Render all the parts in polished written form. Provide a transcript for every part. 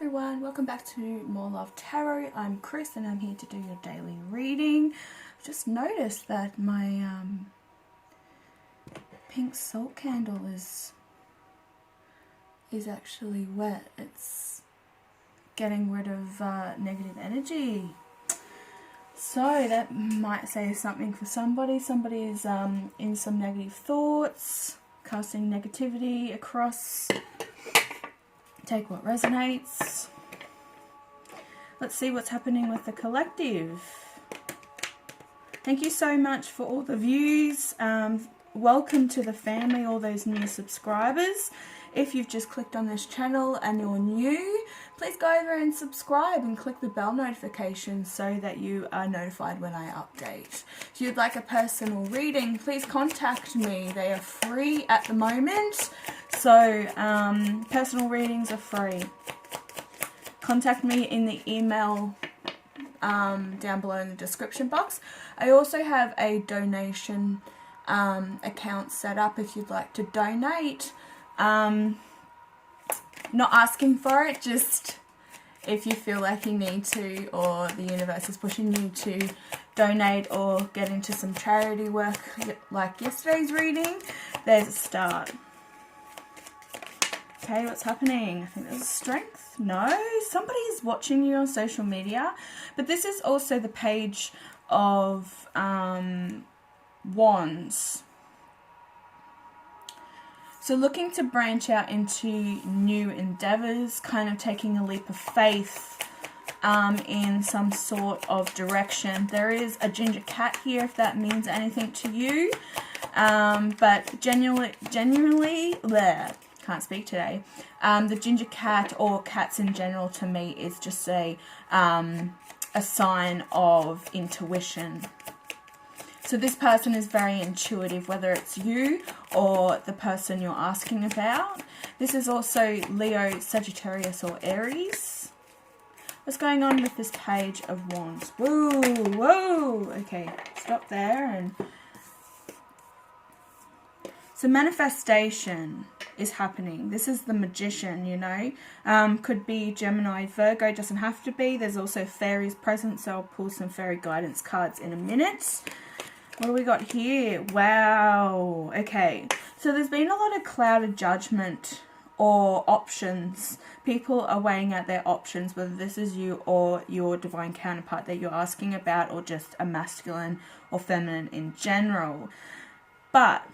everyone, welcome back to More Love Tarot. I'm Chris and I'm here to do your daily reading. I've just noticed that my pink salt candle is actually wet. It's getting rid of negative energy. So that might say something for somebody. Somebody is in some negative thoughts, casting negativity across. Take what resonates. Let's see what's happening with the collective. Thank you so much for all the views. Welcome to the family, all those new subscribers. If you've just clicked on this channel and you're new, please go over and subscribe and click the bell notification so that you are notified when I update. If you'd like a personal reading, please contact me. They are free at the moment. So personal readings are free. Contact me in the email down below in the description box. I also have a donation account set up if you'd like to donate. Not asking for it, just if you feel like you need to, or the universe is pushing you to donate or get into some charity work like yesterday's reading, there's a start. Okay, what's happening? I think there's strength. No, somebody is watching you on social media, but this is also the page of wands. So looking to branch out into new endeavors, kind of taking a leap of faith in some sort of direction. There is a ginger cat here, if that means anything to you. But genuinely, bleh, can't speak today. The ginger cat, or cats in general, to me is just a sign of intuition. So this person is very intuitive, whether it's you or the person you're asking about. This is also Leo, Sagittarius, or Aries. What's going on with this page of wands? Whoa, whoa. Okay, stop there. And so manifestation is happening. This is the magician, you know. Could be Gemini, Virgo, doesn't have to be. There's also fairies present, so I'll pull some fairy guidance cards in a minute. What do we got here? Wow. Okay. So there's been a lot of clouded judgment or options. People are weighing out their options, whether this is you or your divine counterpart that you're asking about, or just a masculine or feminine in general. But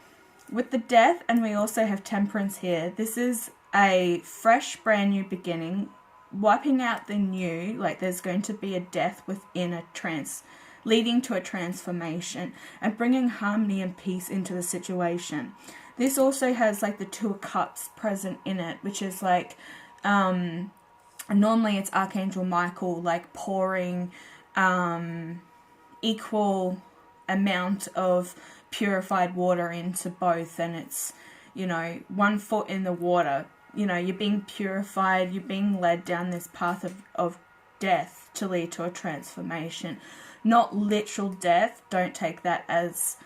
with the death, and we also have temperance here, this is a fresh, brand new beginning, wiping out the new. Like there's going to be a death within a leading to a transformation and bringing harmony and peace into the situation. This also has like the Two of Cups present in it, which is like normally it's Archangel Michael like pouring equal amount of purified water into both, and it's, you know, 1 foot in the water. You know, you're being purified, you're being led down this path of death to lead to a transformation. Not literal death, don't take that as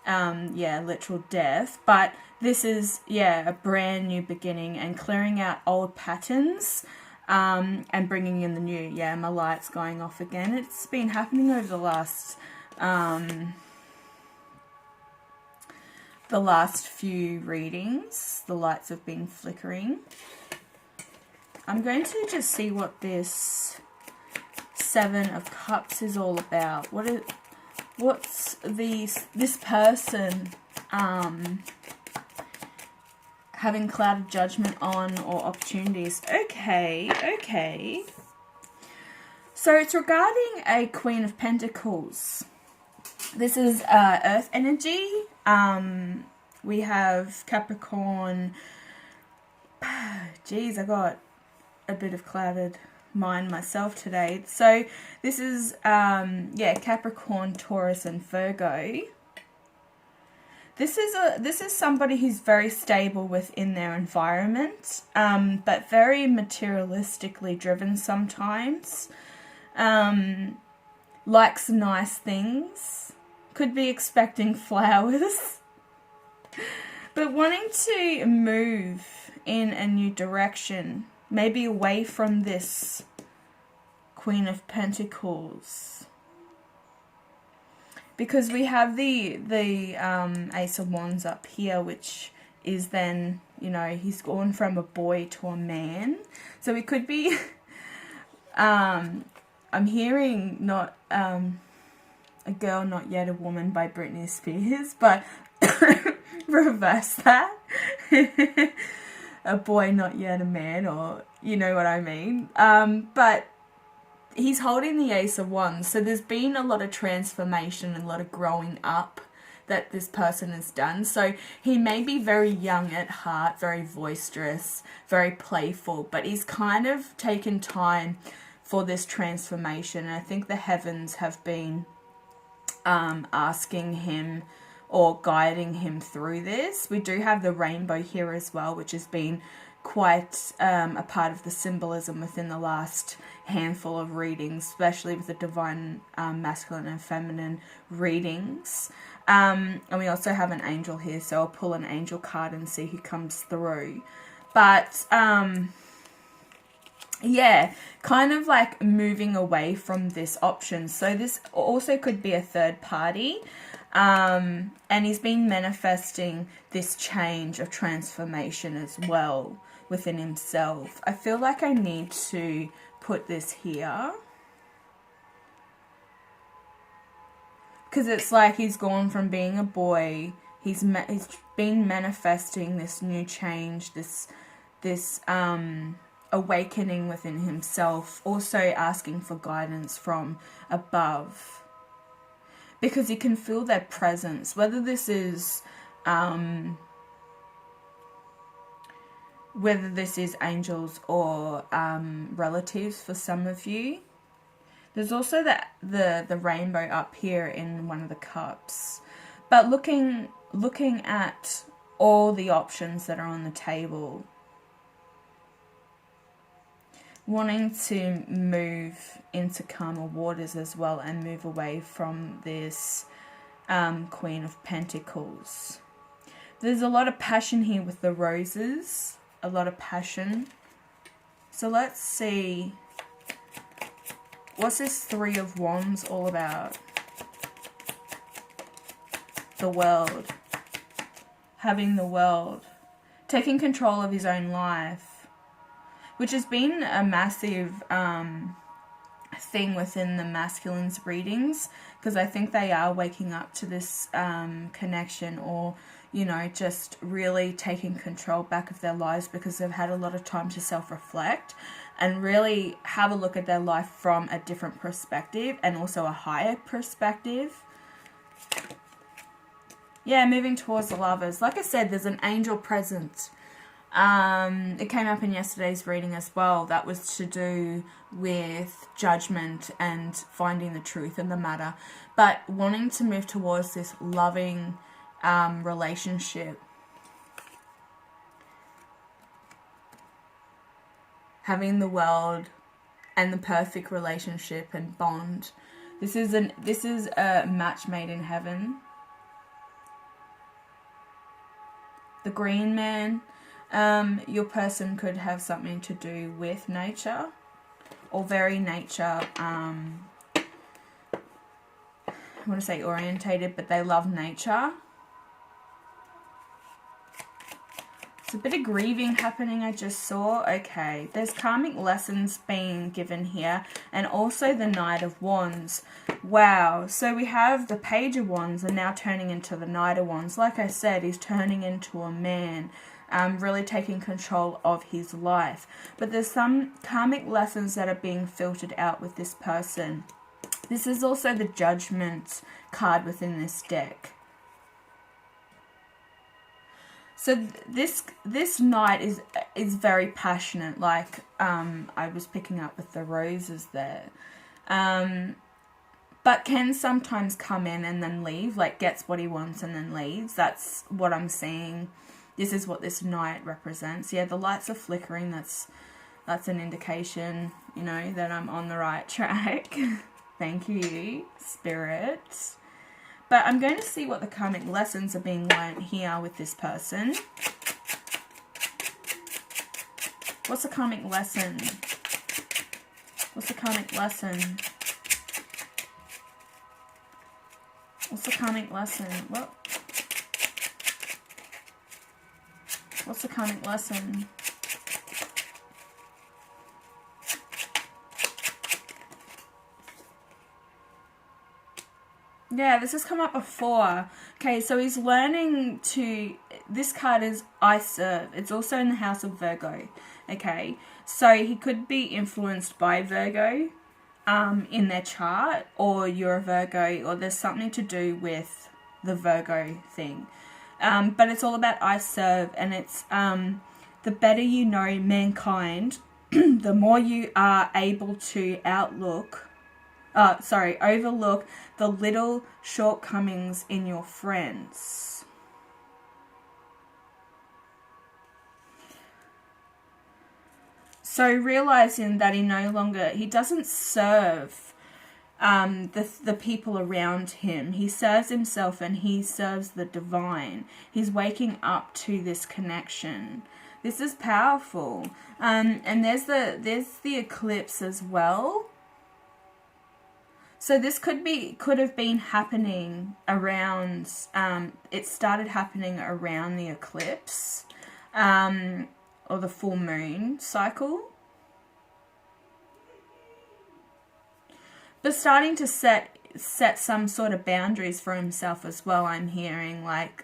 literal death, but this is a brand new beginning and clearing out old patterns and bringing in the new. Yeah, my light's going off again. It's been happening over the last few readings. The lights have been flickering. I'm going to just see what this Seven of Cups is all about. What's this person having clouded judgment on, or opportunities? Okay. So it's regarding a Queen of Pentacles. This is Earth energy. We have Capricorn. Geez, I got a bit of clouded mind myself today. So this is Capricorn, Taurus, and Virgo. This is somebody who's very stable within their environment, but very materialistically driven sometimes. Likes nice things. Could be expecting flowers. But wanting to move in a new direction maybe away from this Queen of Pentacles. Because we have the Ace of Wands up here, which is then, you know, he's gone from a boy to a man. So it could be, I'm hearing not A Girl Not Yet a Woman by Britney Spears, but reverse that. A boy not yet a man, or you know what I mean. But he's holding the Ace of Wands, so there's been a lot of transformation and a lot of growing up that this person has done. So he may be very young at heart, very boisterous, very playful, but he's kind of taken time for this transformation. And I think the heavens have been asking him or guiding him through this. We do have the rainbow here as well, which has been quite a part of the symbolism within the last handful of readings, especially with the divine masculine and feminine readings. And we also have an angel here, so I'll pull an angel card and see who comes through. But yeah, kind of like moving away from this option. So this also could be a third party. And he's been manifesting this change of transformation as well within himself. I feel like I need to put this here, because it's like he's gone from being a boy, he's been manifesting this new change, this awakening within himself, also asking for guidance from above. Because you can feel their presence, whether this is angels or relatives for some of you. There's also the rainbow up here in one of the cups. But looking at all the options that are on the table, wanting to move into calmer waters as well and move away from this Queen of Pentacles. There's a lot of passion here with the roses, a lot of passion. So let's see, what's this Three of Wands all about? The world, having the world, taking control of his own life, which has been a massive thing within the masculine's readings, because I think they are waking up to this connection, or, you know, just really taking control back of their lives, because they've had a lot of time to self-reflect and really have a look at their life from a different perspective, and also a higher perspective. Yeah, moving towards the Lovers. Like I said, there's an angel present. It came up in yesterday's reading as well. That was to do with judgment and finding the truth in the matter, but wanting to move towards this loving relationship, having the world and the perfect relationship and bond. This is a match made in heaven. The Green Man. Your person could have something to do with nature, or very nature, I want to say orientated, but they love nature. It's a bit of grieving happening, I just saw. Okay, there's karmic lessons being given here, and also the Knight of Wands. Wow, so we have the Page of Wands and now turning into the Knight of Wands. Like I said, he's turning into a man. Really taking control of his life. But there's some karmic lessons that are being filtered out with this person. This is also the Judgment card within this deck. So this knight is very passionate, like I was picking up with the roses there. But can sometimes come in and then leave, like gets what he wants and then leaves. That's what I'm seeing. This is what this knight represents. Yeah, the lights are flickering. That's an indication, you know, that I'm on the right track. Thank you, Spirit. But I'm going to see what the karmic lessons are being learnt here with this person. What's the karmic lesson? What's the karmic lesson? What's the karmic lesson? What? What's the karmic lesson? Yeah, this has come up before. Okay, so he's learning to... This card is I serve. It's also in the house of Virgo. Okay, so he could be influenced by Virgo in their chart, or you're a Virgo, or there's something to do with the Virgo thing. But it's all about I serve, and it's the better you know mankind, the more you are able to overlook the little shortcomings in your friends. So realizing that he doesn't serve the people around him. He serves himself, and he serves the divine. He's waking up to this connection. This is powerful. And there's the eclipse as well. So this could have been happening around, it started happening around the eclipse, or the full moon cycle. But starting to set some sort of boundaries for himself as well, I'm hearing, like,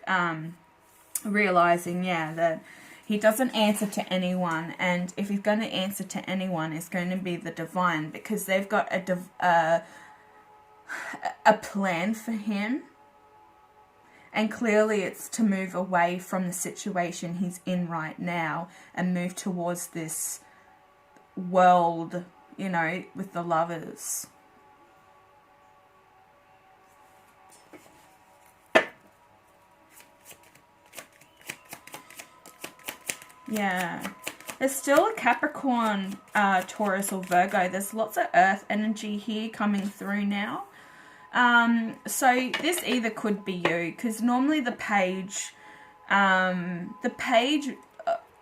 realizing, yeah, that he doesn't answer to anyone, and if he's going to answer to anyone, it's going to be the divine, because they've got a plan for him, and clearly it's to move away from the situation he's in right now and move towards this world, with the lovers. Yeah, there's still a Capricorn, Taurus or Virgo. There's lots of earth energy here coming through now. So this either could be you, because normally the page,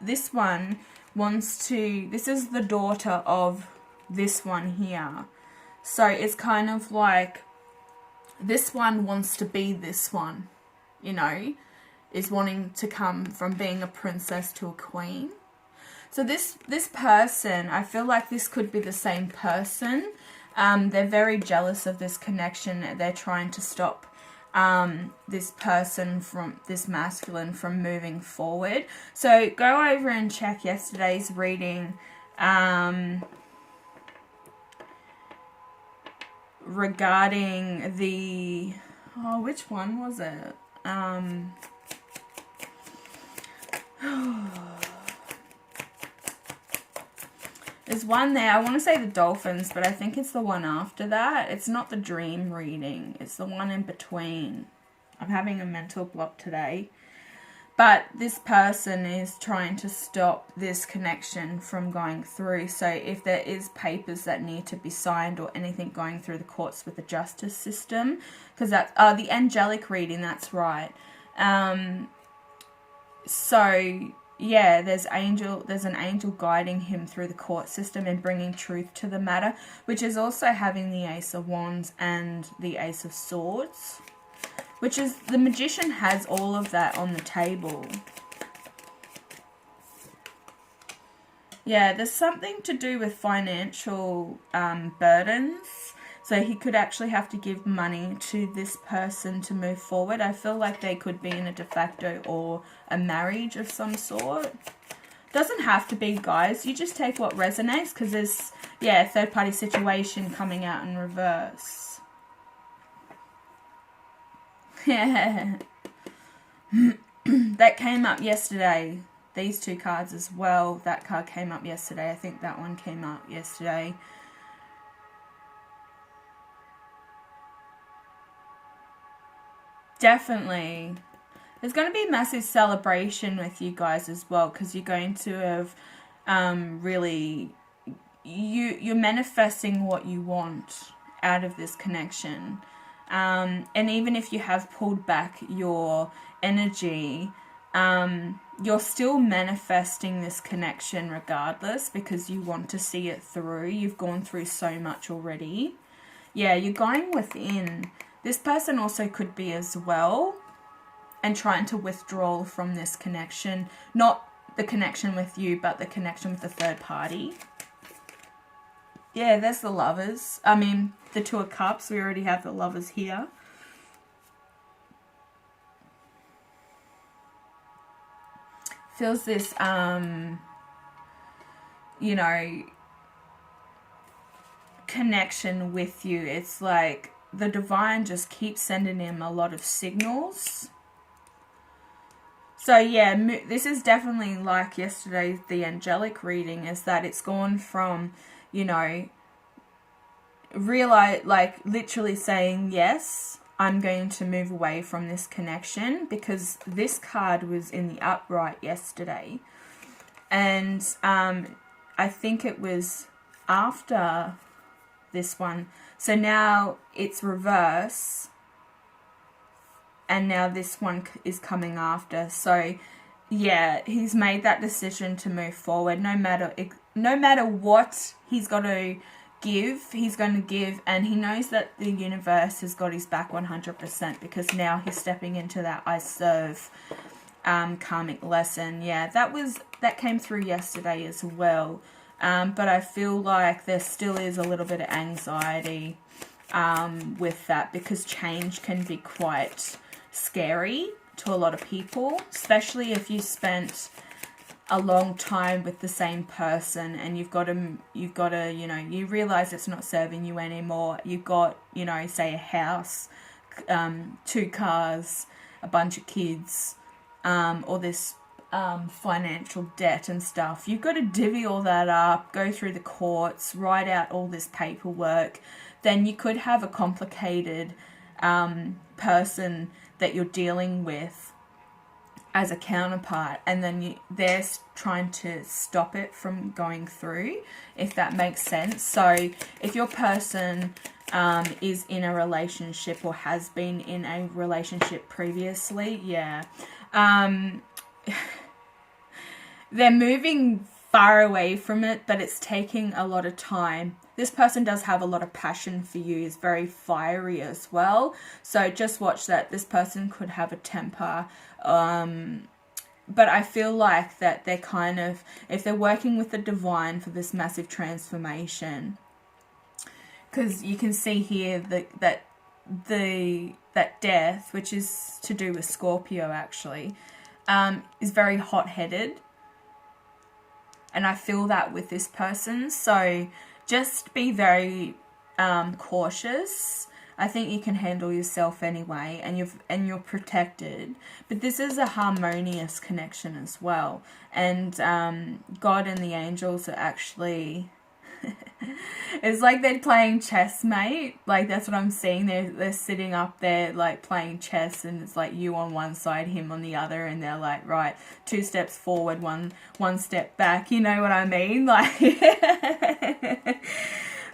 this one wants to, this is the daughter of this one here. So it's kind of like this one wants to be this one, is wanting to come from being a princess to a queen. So this person, I feel like this could be the same person. They're very jealous of this connection. They're trying to stop this person, this masculine, from moving forward. So go over and check yesterday's reading regarding the... Oh, which one was it? There's one there, I want to say the dolphins, but I think it's the one after that. It's not the dream reading, it's the one in between. I'm having a mental block today. But this person is trying to stop this connection from going through. So if there is papers that need to be signed or anything going through the courts with the justice system, because that's the angelic reading, that's right. So yeah, there's an angel guiding him through the court system and bringing truth to the matter, which is also having the Ace of Wands and the Ace of Swords, which is, the Magician has all of that on the table. Yeah, there's something to do with financial burdens. So he could actually have to give money to this person to move forward. I feel like they could be in a de facto or a marriage of some sort. Doesn't have to be, guys. You just take what resonates, because there's, yeah, a third-party situation coming out in reverse. Yeah. That came up yesterday. These two cards as well. That card came up yesterday. I think that one came up yesterday. Definitely. There's going to be a massive celebration with you guys as well, because you're going to have really... You're manifesting what you want out of this connection. And even if you have pulled back your energy, you're still manifesting this connection regardless because you want to see it through. You've gone through so much already. Yeah, you're going within. This person also could be as well and trying to withdraw from this connection. Not the connection with you, but the connection with the third party. Yeah, there's the Lovers. I mean, the Two of Cups. We already have the Lovers here. Feels this, you know, connection with you. It's like the divine just keeps sending him a lot of signals. So yeah, this is definitely like yesterday, the angelic reading, is that it's gone from, you know, realize, like literally saying, yes, I'm going to move away from this connection, because this card was in the upright yesterday. And I think it was after this one. So now it's reverse. And now this one is coming after. So yeah, he's made that decision to move forward. No matter what he's got to give, he's going to give, and he knows that the universe has got his back 100%, because now he's stepping into that I serve karmic lesson. Yeah, that came through yesterday as well. But I feel like there still is a little bit of anxiety with that, because change can be quite scary to a lot of people, especially if you spent a long time with the same person and you've got to, you know, you realize it's not serving you anymore. You've got, you know, say a house, 2 cars, a bunch of kids, or this financial debt and stuff. You've got to divvy all that up, go through the courts, write out all this paperwork. Then you could have a complicated person that you're dealing with as a counterpart, and then they're trying to stop it from going through, if that makes sense. So if your person is in a relationship or has been in a relationship previously, yeah, they're moving far away from it, but it's taking a lot of time. This person does have a lot of passion for you, is very fiery as well. So just watch that. This person could have a temper. But I feel like that they're kind of, if they're working with the divine for this massive transformation, because you can see here that death, which is to do with Scorpio actually, is very hot-headed. And I feel that with this person. So just be very cautious. I think you can handle yourself anyway, and you're protected. But this is a harmonious connection as well. And God and the angels are actually it's like they're playing chess, mate. Like, that's what I'm seeing. They're sitting up there like playing chess, and it's like you on one side, him on the other, and they're like, right, 2 steps forward, one step back. You know what I mean? Like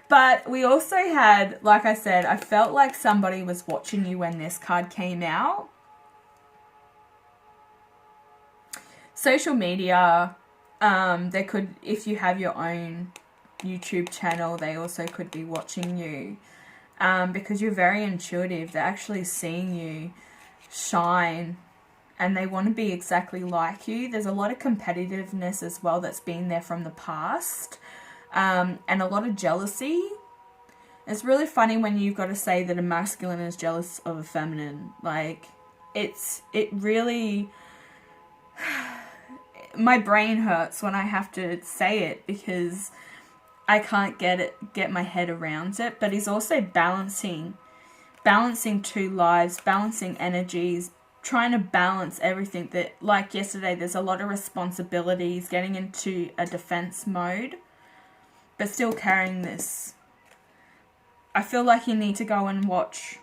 but we also had, like I said, I felt like somebody was watching you when this card came out. Social media, they could, if you have your own YouTube channel, they also could be watching you, because you're very intuitive. They're actually seeing you shine, and they want to be exactly like you. There's a lot of competitiveness as well that's been there from the past. And a lot of jealousy. It's really funny when you've got to say that a masculine is jealous of a feminine. Like, it really, my brain hurts when I have to say it, because I can't get my head around it. But he's also balancing 2 lives, balancing energies, trying to balance everything. That, like yesterday, there's a lot of responsibilities, getting into a defense mode, but still carrying this. I feel like you need to go and watch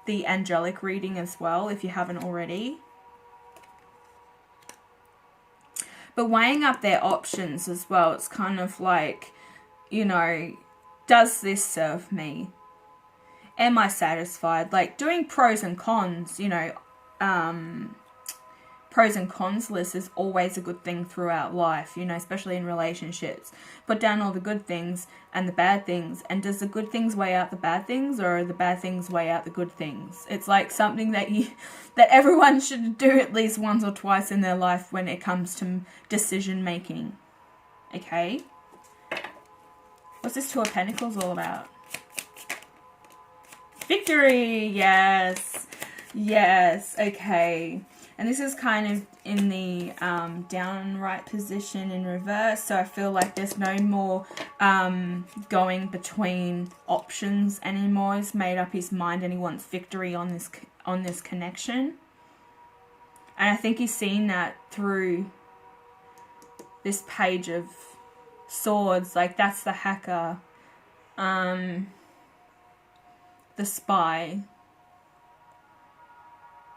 the angelic reading as well, if you haven't already. But weighing up their options as well, it's kind of like, you know, does this serve me? Am I satisfied? Like, doing pros and cons, you know, pros and cons list is always a good thing throughout life, you know, especially in relationships. Put down all the good things and the bad things, and does the good things weigh out the bad things, or the bad things weigh out the good things? It's like something that everyone should do at least once or twice in their life when it comes to decision making. Okay? What's this Two of Pentacles all about? Victory! Yes! Yes, okay. And this is kind of in the downright position in reverse. So I feel like there's no more going between options anymore. He's made up his mind and he wants victory on this connection. And I think he's seen that through this Page of Swords. Like, that's the hacker. The spy.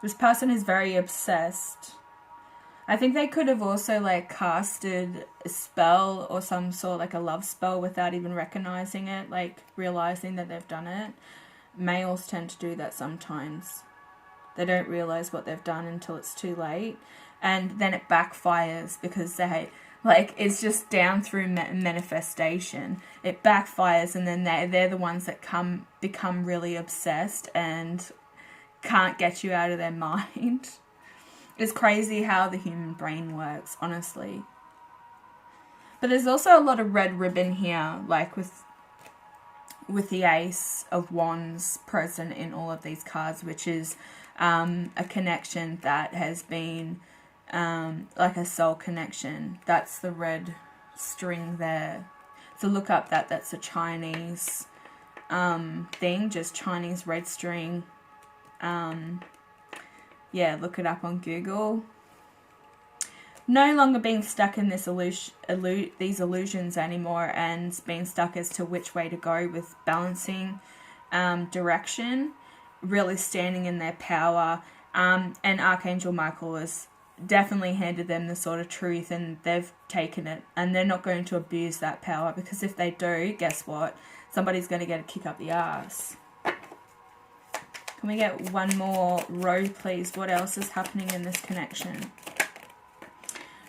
This person is very obsessed. I think they could have also like casted a spell or some sort, like a love spell, without even recognizing it, like realizing that they've done it. Males tend to do that sometimes. They don't realize what they've done until it's too late. And then it backfires because they, like, it's just down through manifestation. It backfires, and then they're the ones that become really obsessed and can't get you out of their mind. It's crazy how the human brain works, honestly. But there's also a lot of red ribbon here, like with the Ace of Wands present in all of these cards, which is a connection that has been like a soul connection. That's the red string there. So look up that's a Chinese thing, just Chinese red string. Yeah, look it up on Google. No longer being stuck in this these illusions anymore, and being stuck as to which way to go with balancing direction, really standing in their power. And Archangel Michael has definitely handed them the sort of truth, and they've taken it, and they're not going to abuse that power, because if they do, guess what? Somebody's going to get a kick up the ass. Can we get one more row, please? What else is happening in this connection?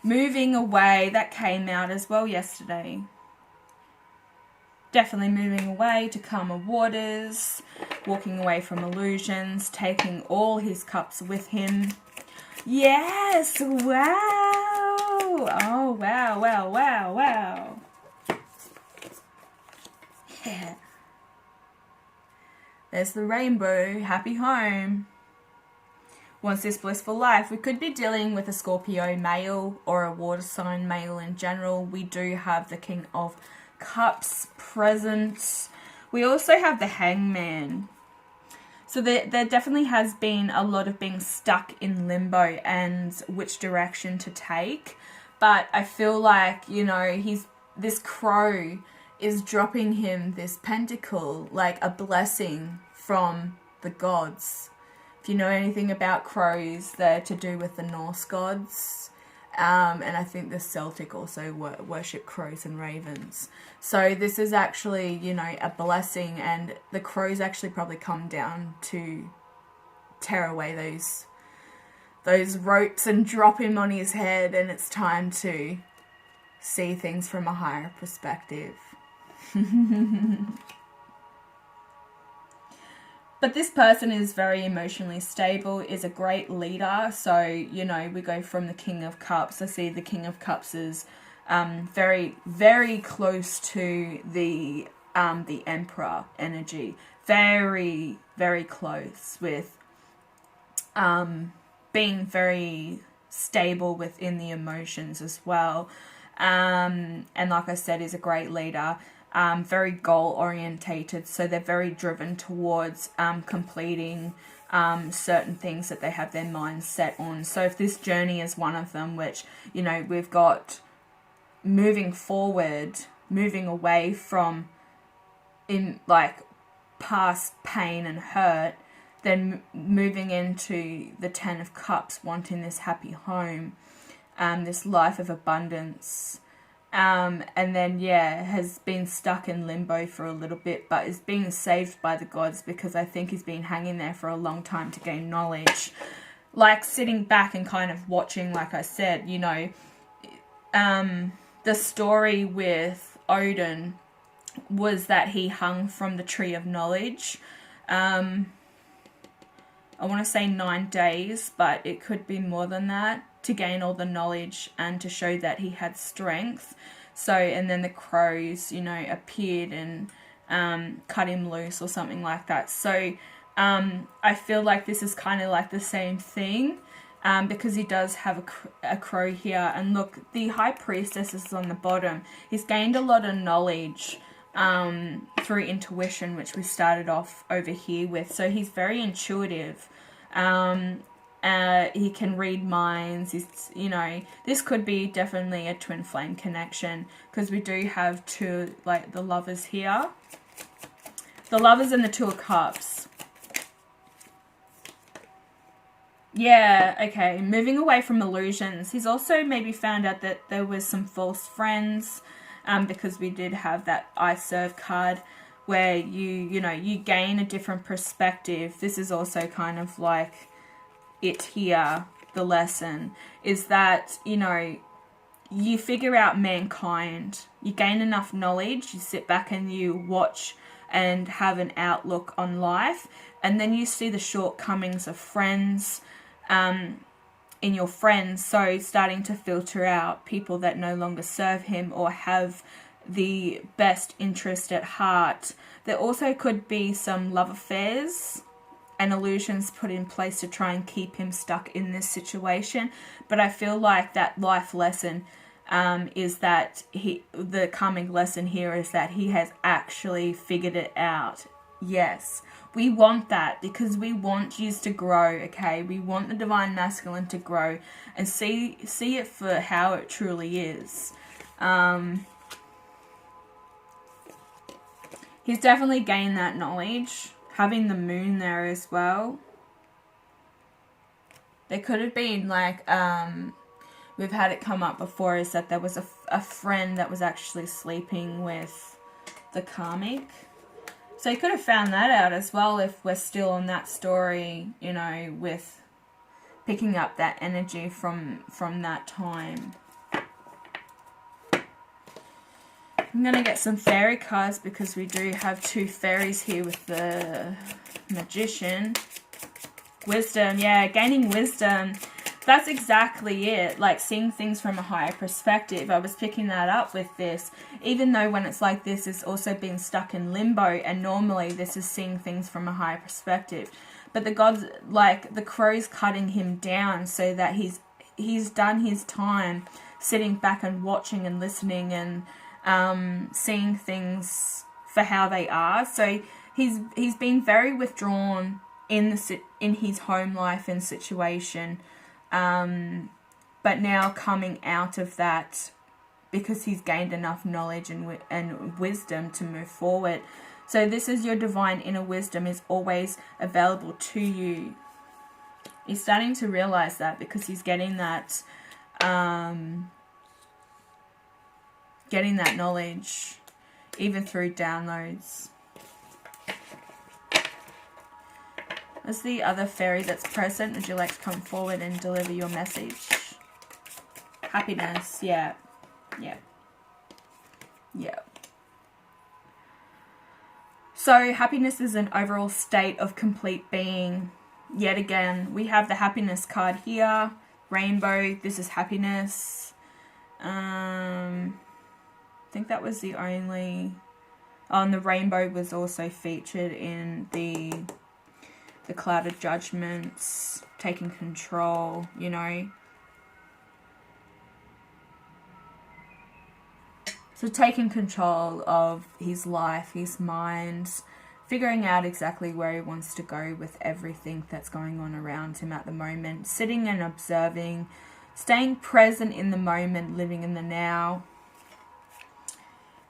Moving away. That came out as well yesterday. Definitely moving away to calmer waters. Walking away from illusions. Taking all his cups with him. Yes! Wow! Oh, wow, wow, wow, wow. Yeah. There's the rainbow. Happy home. Wants this blissful life. We could be dealing with a Scorpio male or a water sign male in general. We do have the King of Cups present. We also have the Hangman. So there definitely has been a lot of being stuck in limbo and which direction to take. But I feel like, you know, this crow is dropping him this pentacle, like a blessing from the gods. If you know anything about crows, they're to do with the Norse gods. And I think the Celtic also worship crows and ravens. So this is actually, you know, a blessing, and the crows actually probably come down to tear away those ropes and drop him on his head, and it's time to see things from a higher perspective. But this person is very emotionally stable, is a great leader. So, you know, we go from the King of Cups. I see the King of Cups is very, very close to the Emperor energy. Very, very close with being very stable within the emotions as well. And like I said, is a great leader. Very goal orientated, so they're very driven towards completing certain things that they have their minds set on. So if this journey is one of them, which, you know, we've got moving forward, moving away from in like past pain and hurt, then moving into the Ten of Cups, wanting this happy home, this life of abundance. And then, yeah, has been stuck in limbo for a little bit, but is being saved by the gods, because I think he's been hanging there for a long time to gain knowledge. like sitting back and kind of watching, like I said, you know, the story with Odin was that he hung from the tree of knowledge. I want to say 9 days, but it could be more than that, to gain all the knowledge and to show that he had strength. So, and then the crows, you know, appeared and cut him loose or something like that. So I feel like this is kind of like the same thing, because he does have a crow here. And look, the High Priestess is on the bottom. He's gained a lot of knowledge through intuition, which we started off over here with. So he's very intuitive. He can read minds. He's, you know, this could be definitely a twin flame connection, because we do have two, like the Lovers here. The Lovers and the Two of Cups. Yeah, okay. Moving away from illusions. He's also maybe found out that there was some false friends, because we did have that I Serve card where you know, you gain a different perspective. This is also kind of like it here. The lesson is that, you know, you figure out mankind. You gain enough knowledge. You sit back and you watch and have an outlook on life. And then you see the shortcomings of friends, in your friends. So starting to filter out people that no longer serve him or have the best interest at heart. There also could be some love affairs and illusions put in place to try and keep him stuck in this situation. But I feel like that life lesson is that the karmic lesson here is that he has actually figured it out. Yes, we want that, because we want you to grow, okay? We want the divine masculine to grow and see it for how it truly is. He's definitely gained that knowledge. Having the moon there as well. There could have been like, we've had it come up before, is that there was a friend that was actually sleeping with the karmic. So you could have found that out as well if we're still on that story, you know, with picking up that energy from that time. I'm going to get some fairy cards, because we do have two fairies here with the Magician. Wisdom, yeah, gaining wisdom. That's exactly it, like seeing things from a higher perspective. I was picking that up with this, even though when it's like this, it's also being stuck in limbo, and normally this is seeing things from a higher perspective. But the gods, like the crow's cutting him down so that he's done his time sitting back and watching and listening and seeing things for how they are. So he's been very withdrawn in his home life and situation. But now coming out of that, because he's gained enough knowledge and wisdom to move forward. So this is your divine inner wisdom is always available to you. He's starting to realize that, because he's getting that knowledge even through downloads. As the other fairy that's present, would you like to come forward and deliver your message? Happiness, yeah. So happiness is an overall state of complete being. Yet again, we have the happiness card here. Rainbow, this is happiness. I think that was the only... Oh, and the rainbow was also featured in the cloud of judgments, taking control, you know. So taking control of his life, his mind, figuring out exactly where he wants to go with everything that's going on around him at the moment, sitting and observing, staying present in the moment, living in the now.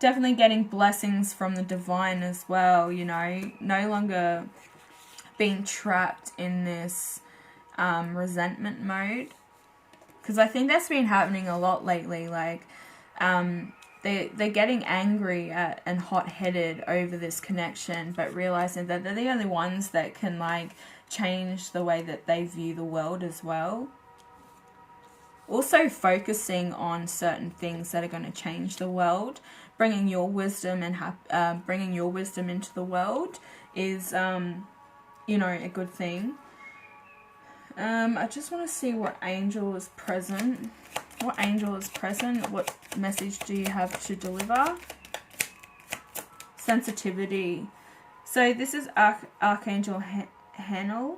Definitely getting blessings from the divine as well, you know, no longer being trapped in this resentment mode, because I think that's been happening a lot lately. Like they're getting angry and hot-headed over this connection, but realizing that they're the only ones that can like change the way that they view the world as well. Also focusing on certain things that are going to change the world, bringing your wisdom and bringing your wisdom into the world is, you know, a good thing. I just want to see what angel is present. What angel is present? What message do you have to deliver? Sensitivity. So this is Archangel Hanel.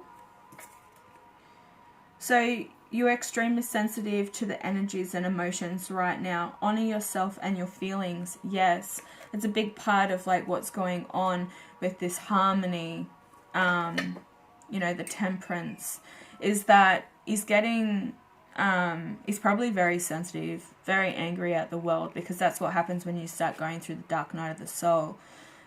So you're extremely sensitive to the energies and emotions right now. Honor yourself and your feelings. Yes, it's a big part of like what's going on with this harmony. You know, the temperance is that he's getting, he's probably very sensitive, very angry at the world, because that's what happens when you start going through the dark night of the soul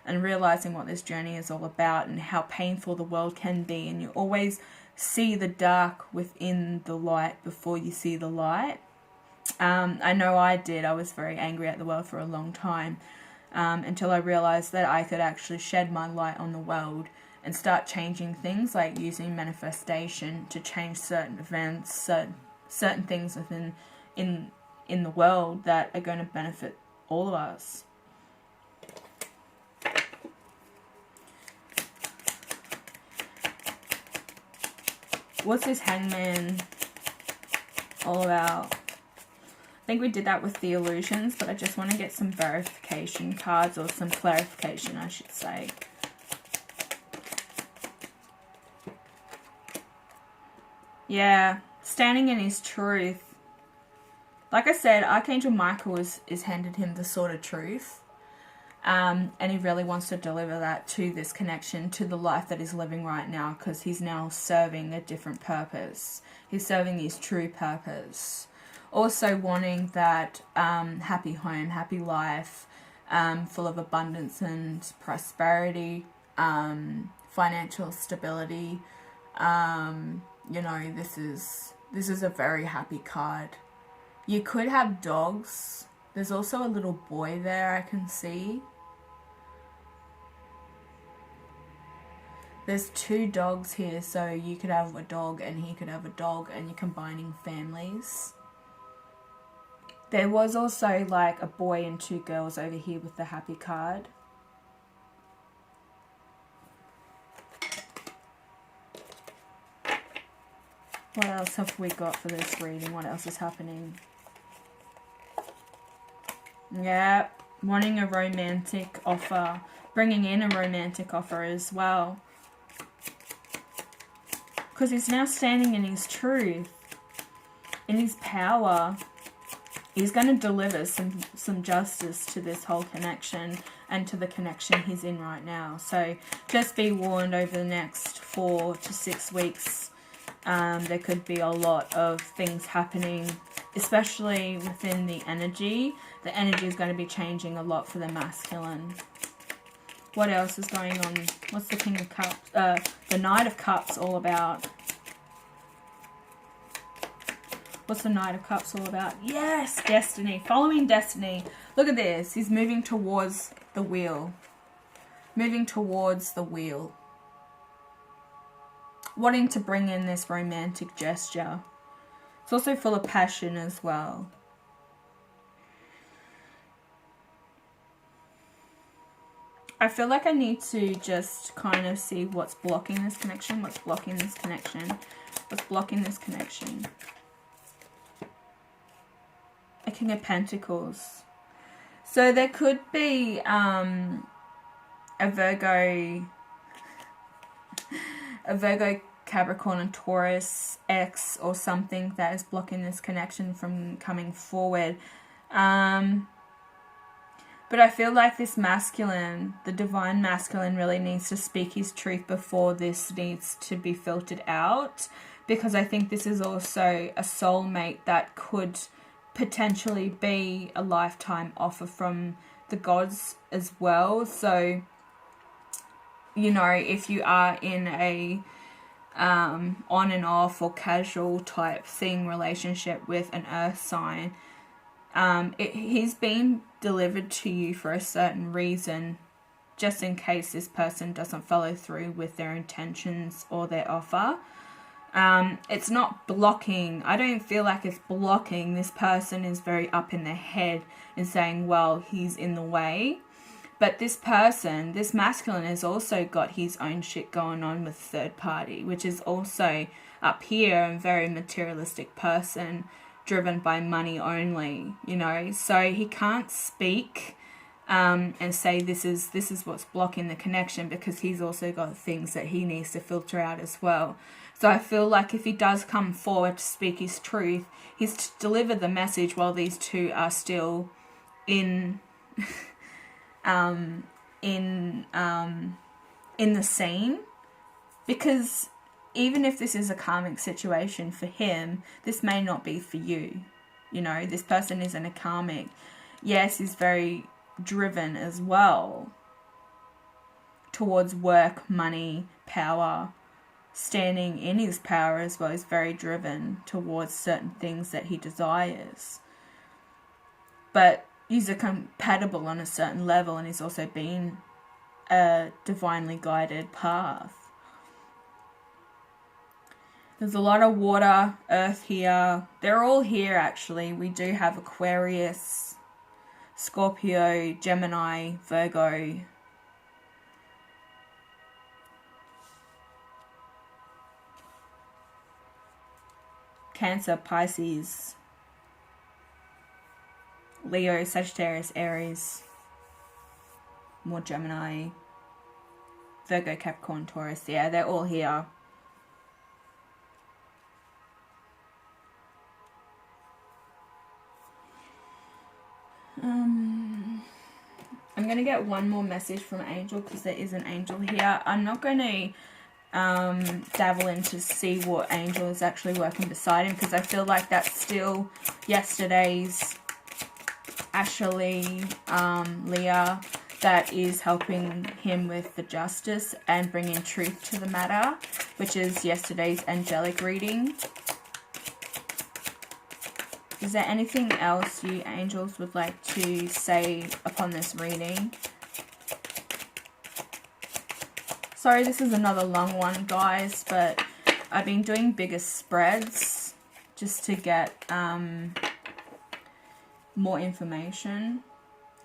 and realizing what this journey is all about and how painful the world can be. And you always see the dark within the light before you see the light. I know I did. I was very angry at the world for a long time, until I realized that I could actually shed my light on the world and start changing things, like using manifestation to change certain events, certain things within in the world that are going to benefit all of us. What's this Hangman all about? I think we did that with the illusions, but I just want to get some verification cards, or some clarification, I should say. Yeah, standing in his truth. Like I said, Archangel Michael is handed him the sword of truth. And he really wants to deliver that to this connection, to the life that he's living right now, because he's now serving a different purpose. He's serving his true purpose. Also wanting that happy home, happy life, full of abundance and prosperity, financial stability. You know, this is a very happy card. You could have dogs. There's also a little boy there I can see. There's 2 dogs here, so you could have a dog and he could have a dog, and you're combining families. There was also like a boy and 2 girls over here with the happy card. What else have we got for this reading? What else is happening? Yeah, wanting a romantic offer. Bringing in a romantic offer as well. Because he's now standing in his truth. In his power. He's going to deliver some justice to this whole connection and to the connection he's in right now. So just be warned, over the next 4 to 6 weeks. There could be a lot of things happening, especially within the energy. The energy is going to be changing a lot for the masculine. What else is going on? What's the King of Cups, the Knight of Cups all about? What's the Knight of Cups all about? Yes, destiny. Following destiny. Look at this. He's moving towards the wheel. Moving towards the wheel. Wanting to bring in this romantic gesture. It's also full of passion as well. I feel like I need to just kind of see what's blocking this connection. What's blocking this connection? What's blocking this connection? A King of Pentacles. So there could be a Virgo, Capricorn and Taurus X or something that is blocking this connection from coming forward. But I feel like this masculine, the divine masculine, really needs to speak his truth before this needs to be filtered out. Because I think this is also a soulmate that could potentially be a lifetime offer from the gods as well. So, you know, if you are in a on and off or casual type thing relationship with an earth sign, he's been delivered to you for a certain reason, just in case this person doesn't follow through with their intentions or their offer. It's not blocking. I don't feel like it's blocking. This person is very up in their head and saying, well, he's in the way. But this person, this masculine, has also got his own shit going on with third party, which is also up here, a very materialistic person driven by money only, you know. So he can't speak and say this is what's blocking the connection, because he's also got things that he needs to filter out as well. So I feel like if he does come forward to speak his truth, he's to deliver the message while these two are still in in the scene. Because even if this is a karmic situation for him, this may not be for you. You know, this person isn't a karmic. Yes, he's very driven as well towards work, money, power, standing in his power as well. He's very driven towards certain things that he desires. But he's a compatible on a certain level, and he's also been a divinely guided path. There's a lot of water, earth here. They're all here actually. We do have Aquarius, Scorpio, Gemini, Virgo, Cancer, Pisces, Leo, Sagittarius, Aries, more Gemini, Virgo, Capricorn, Taurus. Yeah, they're all here. I'm going to get one more message from Angel, because there is an angel here. I'm not going to dabble in to see what angel is actually working beside him, because I feel like that's still yesterday's Ashley, Leah, that is helping him with the justice and bringing truth to the matter, which is yesterday's angelic reading. Is there anything else you angels would like to say upon this reading? Sorry, this is another long one, guys, but I've been doing bigger spreads just to get more information.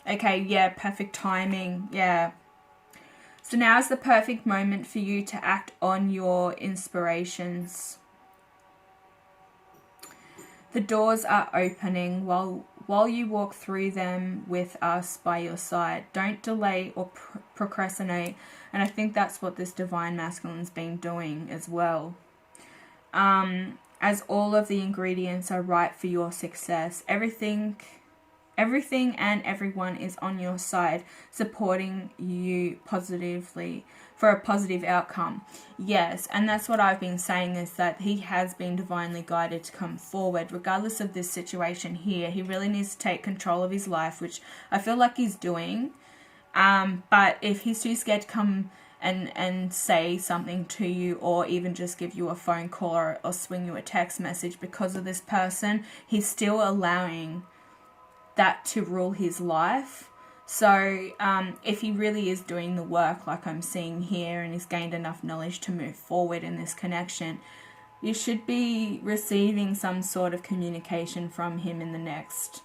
Okay, yeah, perfect timing, yeah. So now is the perfect moment for you to act on your inspirations. The doors are opening while you walk through them with us by your side. Don't delay or procrastinate. And I think that's what this divine masculine's been doing as well. As all of the ingredients are right for your success. Everything and everyone is on your side, supporting you positively for a positive outcome. Yes, and that's what I've been saying, is that he has been divinely guided to come forward. Regardless of this situation here, he really needs to take control of his life, which I feel like he's doing. But if he's too scared to come and say something to you, or even just give you a phone call or swing you a text message because of this person, he's still allowing that to rule his life. So if he really is doing the work like I'm seeing here, and he's gained enough knowledge to move forward in this connection, you should be receiving some sort of communication from him in the next,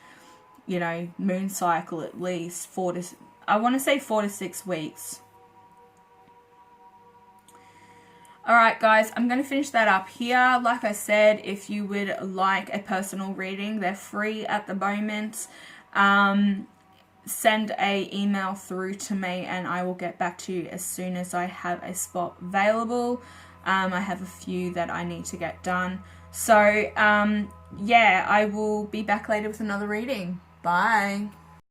you know, moon cycle, at least 4 to 6 weeks. Alright guys, I'm going to finish that up here. Like I said, if you would like a personal reading, they're free at the moment. Send a email through to me and I will get back to you as soon as I have a spot available. I have a few that I need to get done. So, yeah, I will be back later with another reading. Bye.